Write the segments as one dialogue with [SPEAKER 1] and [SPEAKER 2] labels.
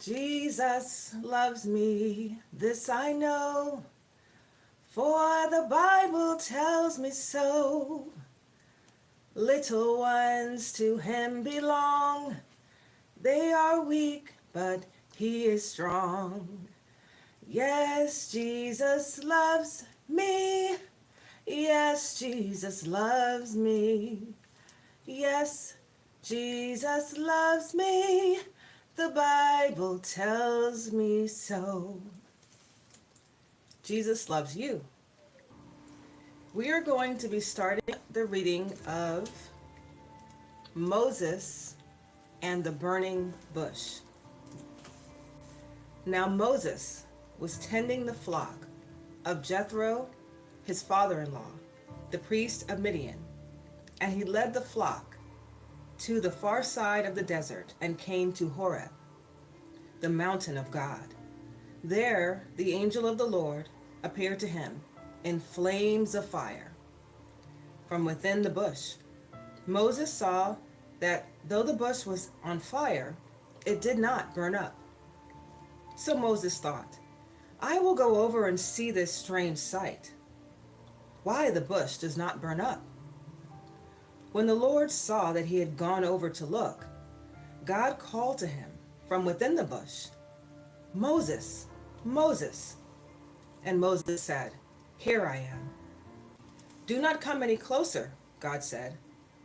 [SPEAKER 1] Jesus loves me, this I know, for the Bible tells me so. Little ones to him belong. They are weak, but he is strong. Yes, Jesus loves me. Yes, Jesus loves me. Yes, Jesus loves me. The Bible tells me so. Jesus loves you. We are going to be starting the reading of Moses and the burning bush. Now Moses was tending the flock of Jethro, his father-in-law, the priest of Midian, and he led the flock to the far side of the desert and came to Horeb, the mountain of God. There the angel of the Lord appeared to him in flames of fire from within the bush. Moses saw that though the bush was on fire, it did not burn up. So Moses thought, I will go over and see this strange sight, why the bush does not burn up. When the Lord saw that he had gone over to look, God called to him from within the bush, Moses, Moses. And Moses said, Here I am. Do not come any closer, God said.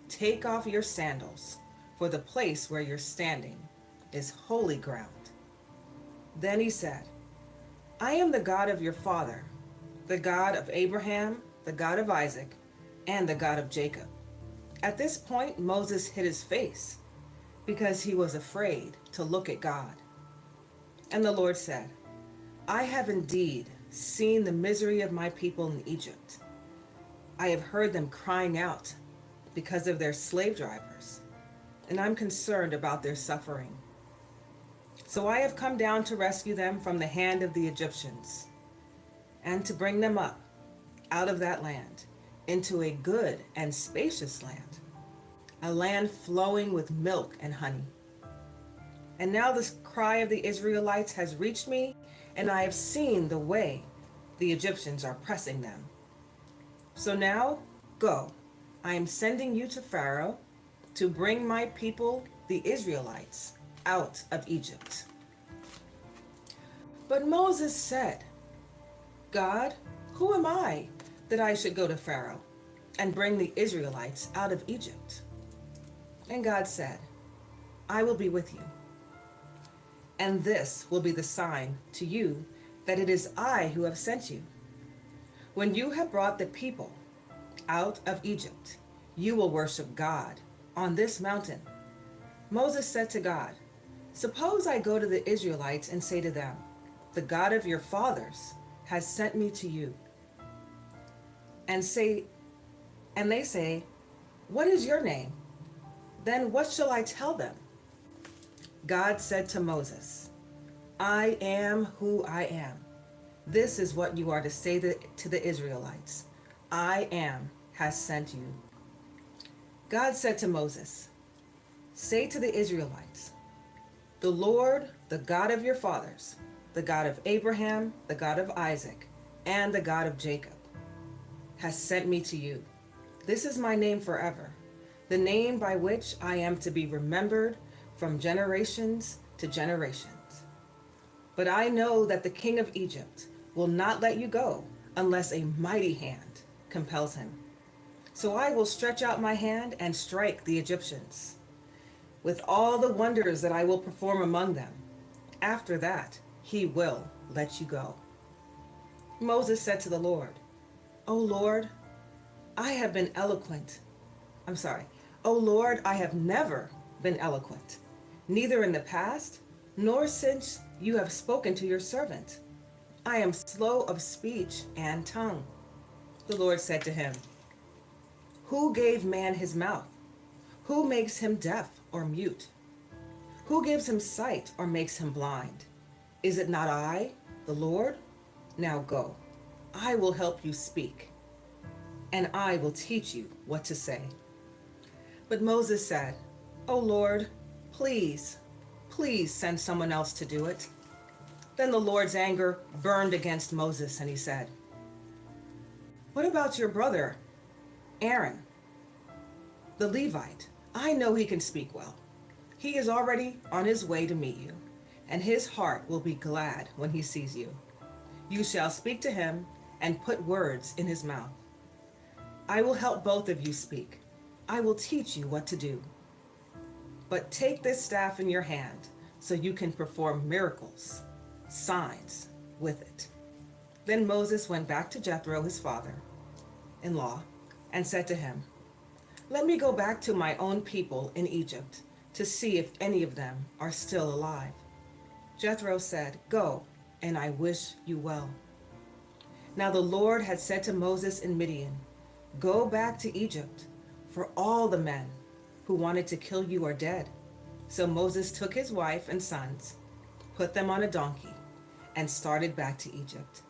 [SPEAKER 1] Take off your sandals, for the place where you're standing is holy ground. Then he said, I am the God of your father, the God of Abraham, the God of Isaac, and the God of Jacob. At this point, Moses hid his face because he was afraid to look at God. And the Lord said, I have indeed seen the misery of my people in Egypt. I have heard them crying out because of their slave drivers, and I'm concerned about their suffering. So I have come down to rescue them from the hand of the Egyptians, and to bring them up out of that land into a good and spacious land, a land flowing with milk and honey. And now this cry of the Israelites has reached me, and I have seen the way the Egyptians are pressing them. So now, go. I am sending you to Pharaoh to bring my people, the Israelites, out of Egypt. But Moses said, God, who am I that I should go to Pharaoh and bring the Israelites out of Egypt? And God said, I will be with you. And this will be the sign to you that it is I who have sent you. When you have brought the people out of Egypt, you will worship God on this mountain. Moses said to God, suppose I go to the Israelites and say to them, the God of your fathers has sent me to you. And they say, what is your name? Then what shall I tell them? God said to Moses, I am who I am. This is what you are to say to the Israelites. I am has sent you. God said to Moses, say to the Israelites, the Lord, the God of your fathers, the God of Abraham, the God of Isaac, and the God of Jacob, has sent me to you. This is my name forever, the name by which I am to be remembered from generations to generations. But I know that the king of Egypt will not let you go unless a mighty hand compels him. So I will stretch out my hand and strike the Egyptians with all the wonders that I will perform among them. After that, he will let you go. Moses said to the Lord, O Lord, I have been eloquent. O Lord, I have never been eloquent, neither in the past, nor since you have spoken to your servant. I am slow of speech and tongue. The Lord said to him, who gave man his mouth? Who makes him deaf or mute? Who gives him sight or makes him blind? Is it not I, the Lord? Now go. I will help you speak, and I will teach you what to say. But Moses said, O Lord, please Please send someone else to do it." Then the Lord's anger burned against Moses, and he said, "What about your brother, Aaron, the Levite? I know he can speak well. He is already on his way to meet you, and his heart will be glad when he sees you. You shall speak to him and put words in his mouth. I will help both of you speak. I will teach you what to do. But take this staff in your hand so you can perform miracles, signs with it." Then Moses went back to Jethro, his father-in-law, and said to him, "Let me go back to my own people in Egypt to see if any of them are still alive." Jethro said, "Go, and I wish you well." Now the Lord had said to Moses in Midian, "Go back to Egypt, for all the men who wanted to kill you are dead." So Moses took his wife and sons, put them on a donkey, and started back to Egypt.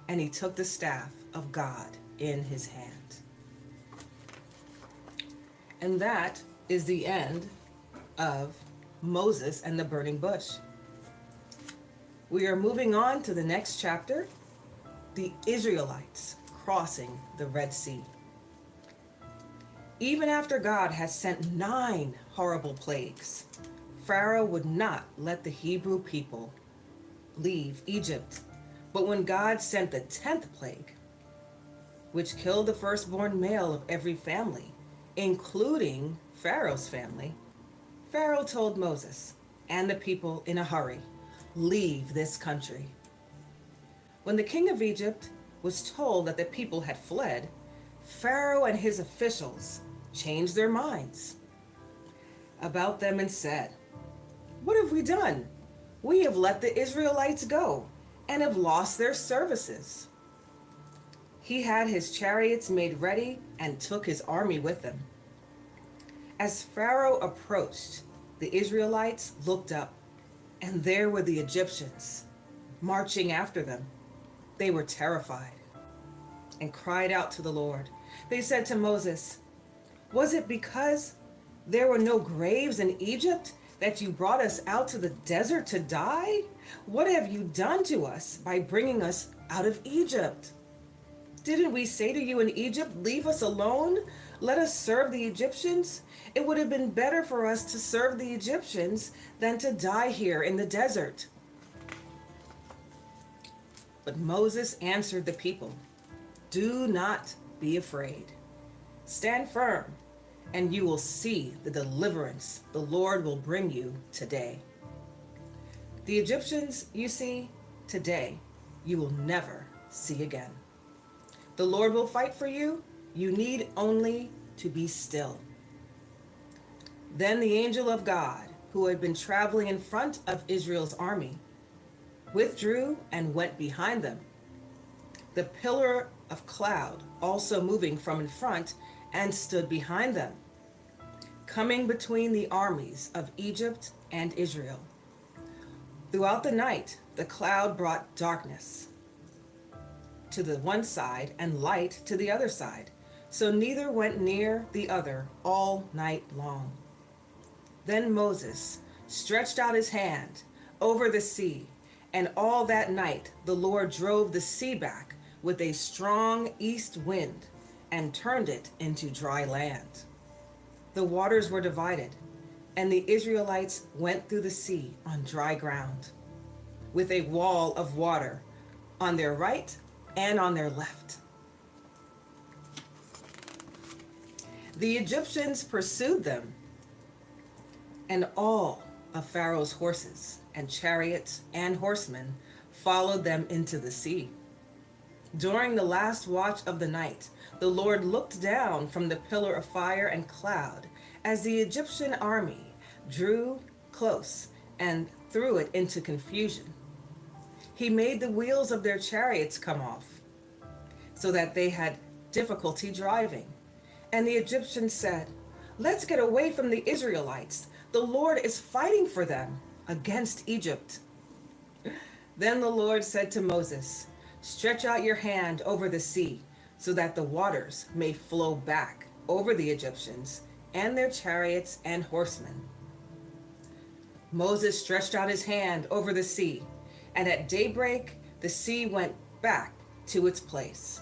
[SPEAKER 1] And he took the staff of God in his hand. And that is the end of Moses and the burning bush. We are moving on to the next chapter, the Israelites crossing the Red Sea. Even after God has sent 9 horrible plagues, Pharaoh would not let the Hebrew people leave Egypt. But when God sent the 10th plague, which killed the firstborn male of every family, including Pharaoh's family, Pharaoh told Moses and the people in a hurry, "Leave this country." When the king of Egypt was told that the people had fled, Pharaoh and his officials changed their minds about them and said, "What have we done? We have let the Israelites go and have lost their services." He had his chariots made ready and took his army with him. As Pharaoh approached, the Israelites looked up, and there were the Egyptians marching after them. They were terrified and cried out to the Lord. They said to Moses, "Was it because there were no graves in Egypt that you brought us out to the desert to die? What have you done to us by bringing us out of Egypt? Didn't we say to you in Egypt, 'Leave us alone, let us serve the Egyptians'? It would have been better for us to serve the Egyptians than to die here in the desert." But Moses answered the people, "Do not be afraid. Stand firm, and you will see the deliverance the Lord will bring you today. The Egyptians you see today, you will never see again. The Lord will fight for you. You need only to be still." Then the angel of God, who had been traveling in front of Israel's army, withdrew and went behind them, the pillar of cloud also moving from in front and stood behind them, coming between the armies of Egypt and Israel. Throughout the night, the cloud brought darkness to the one side and light to the other side, so neither went near the other all night long. Then Moses stretched out his hand over the sea, and all that night the Lord drove the sea back with a strong east wind and turned it into dry land. The waters were divided, and the Israelites went through the sea on dry ground, with a wall of water on their right and on their left. The Egyptians pursued them, and all of Pharaoh's horses and chariots and horsemen followed them into the sea. During the last watch of the night, the Lord looked down from the pillar of fire and cloud as the Egyptian army drew close and threw it into confusion. He made the wheels of their chariots come off, so that they had difficulty driving. And the Egyptians said, "Let's get away from the Israelites. The Lord is fighting for them against Egypt." Then the Lord said to Moses, "Stretch out your hand over the sea, so that the waters may flow back over the Egyptians and their chariots and horsemen." Moses stretched out his hand over the sea, and at daybreak the sea went back to its place.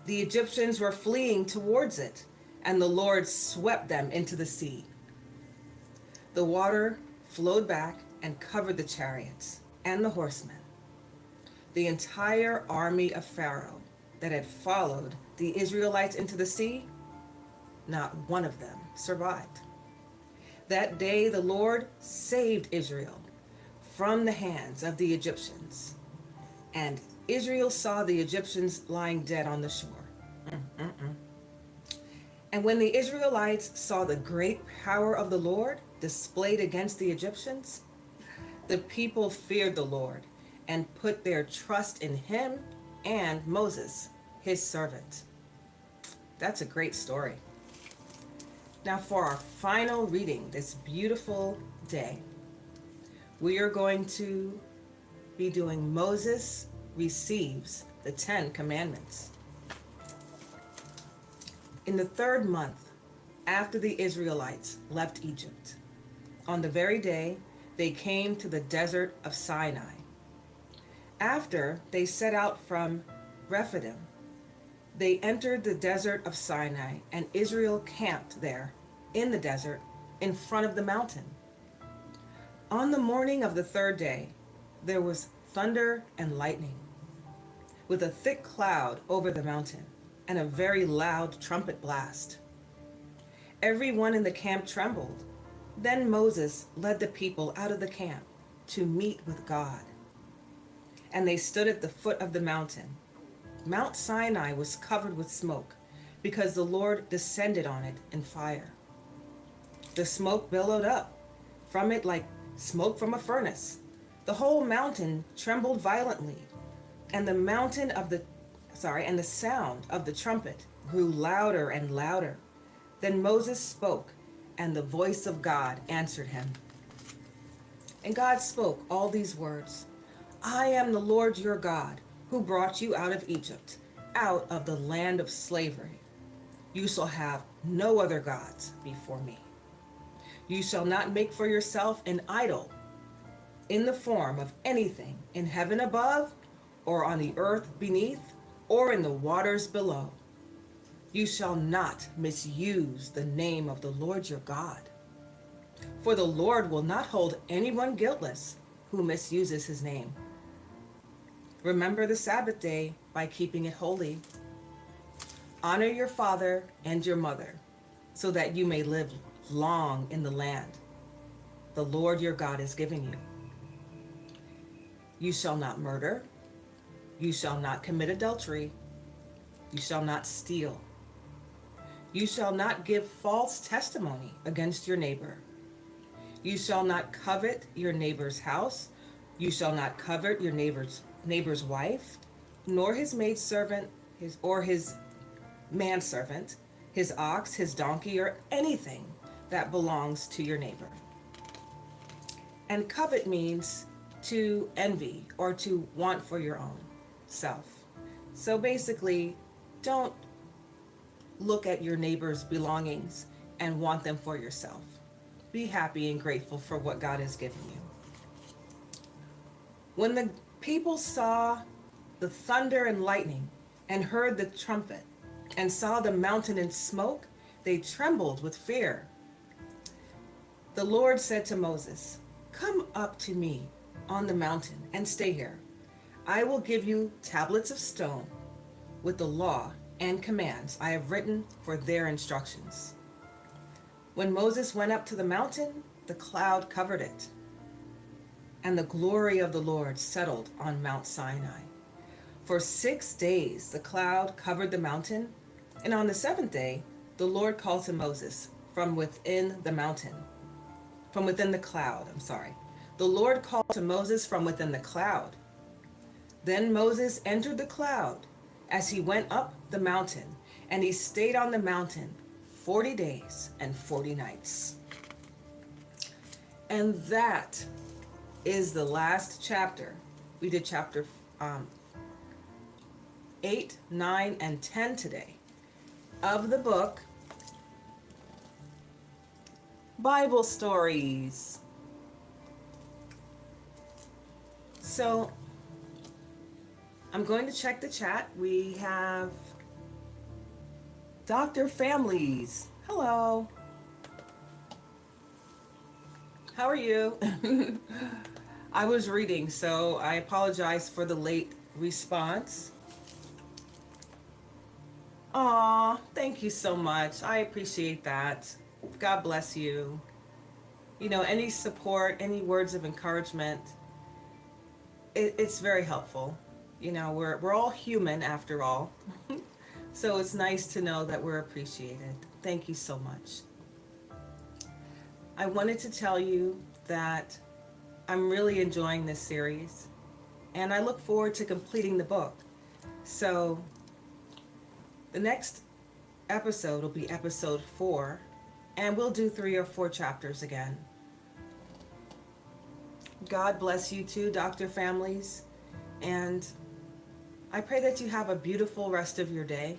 [SPEAKER 1] The Egyptians were fleeing towards it, and the Lord swept them into the sea. The water flowed back and covered the chariots and the horsemen. The entire army of Pharaoh that had followed the Israelites into the sea, not one of them survived. That day the Lord saved Israel from the hands of the Egyptians, and Israel saw the Egyptians lying dead on the shore. And when the Israelites saw the great power of the Lord displayed against the Egyptians, the people feared the Lord and put their trust in him and Moses, his servant. That's a great story. Now for our final reading this beautiful day, we are going to be doing Moses receives the 10 commandments. In the 3rd month after the Israelites left Egypt, on the very day they came to the desert of Sinai. After they set out from Rephidim, they entered the desert of Sinai, and Israel camped there in the desert in front of the mountain. On the morning of the 3rd day, there was thunder and lightning, with a thick cloud over the mountain, and a very loud trumpet blast. Everyone in the camp trembled. Then Moses led the people out of the camp to meet with God. And they stood at the foot of the mountain. Mount Sinai was covered with smoke, because the Lord descended on it in fire. The smoke billowed up from it like smoke from a furnace. The whole mountain trembled violently, and the sound of the trumpet grew louder and louder. Then Moses spoke, and the voice of God answered him. And God spoke all these words: I am the Lord your God, who brought you out of Egypt, out of the land of slavery. You shall have no other gods before me. You shall not make for yourself an idol in the form of anything in heaven above, or on the earth beneath, or in the waters below. You shall not misuse the name of the Lord your God. For the Lord will not hold anyone guiltless who misuses his name. Remember the Sabbath day by keeping it holy. Honor your father and your mother, so that you may live long in the land the Lord your God is giving you. You shall not murder. You shall not commit adultery. You shall not steal. You shall not give false testimony against your neighbor. You shall not covet your neighbor's house. You shall not covet your neighbor's wife, nor his maidservant, his manservant, his ox, his donkey, or anything that belongs to your neighbor. And covet means to envy or to want for your own self. So basically, don't look at your neighbor's belongings and want them for yourself. Be happy and grateful for what God has given you. When the people saw the thunder and lightning and heard the trumpet and saw the mountain in smoke, they trembled with fear. The Lord said to Moses, "Come up to me on the mountain and stay here. I will give you tablets of stone with the law and commands I have written for their instructions." When Moses went up to the mountain, the cloud covered it, and the glory of the Lord settled on Mount Sinai. For 6 days the cloud covered the mountain, and on the 7th day the Lord called to Moses from within the cloud. The Lord called to Moses from within the cloud. Then Moses entered the cloud as he went up the mountain, and he stayed on the mountain 40 days and 40 nights. And that is the last chapter. We did chapter 8, 9, and 10 today of the book Bible Stories. So I'm going to check the chat. We have Dr. Families. Hello. How are you? I was reading, so I apologize for the late response. Aw, thank you so much. I appreciate that. God bless you. You know, any support, any words of encouragement, it's very helpful. You know, we're all human after all. So it's nice to know that we're appreciated. Thank you so much. I wanted to tell you that I'm really enjoying this series, and I look forward to completing the book. So the next episode will be episode 4, and we'll do 3 or 4 chapters again. God bless you too, Dr. Families, and I pray that you have a beautiful rest of your day,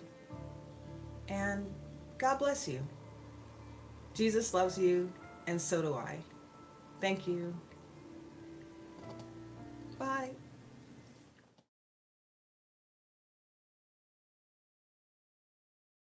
[SPEAKER 1] and God bless you. Jesus loves you, and so do I. Thank you.